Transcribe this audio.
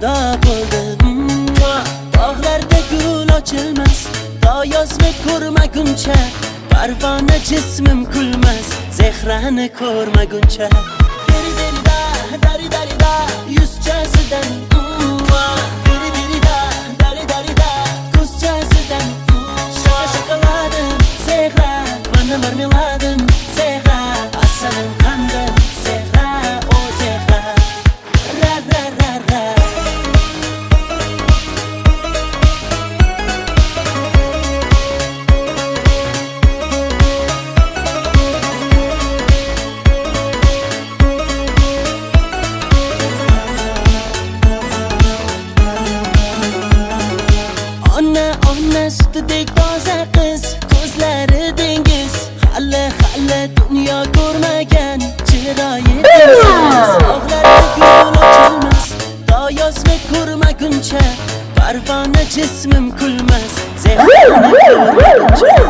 juda bo'ldim. Bog'larda gul ochilmas, to yozni ko'rmaguncha, parvona jismim kulmas, zehrani ko'rmaguncha. Diri-diri-da, dari-dari-da, yuzchasidan diri-diri-da, dari-dari-da, ko'zchasidan shokoladim, zehra, mana marmeladim, zehra, asalim qandim, zehra, o zehra, ra-ra-ra-ra. Ona sutidek toza qiz, ko'zlari dengiz, hali dunyo ko'rmagan chiroyi dengiz. Bog'larda gul ochilmas, to yozni ko'rmaguncha, parvona jismim kulmas, zehrani ko'rmaguncha.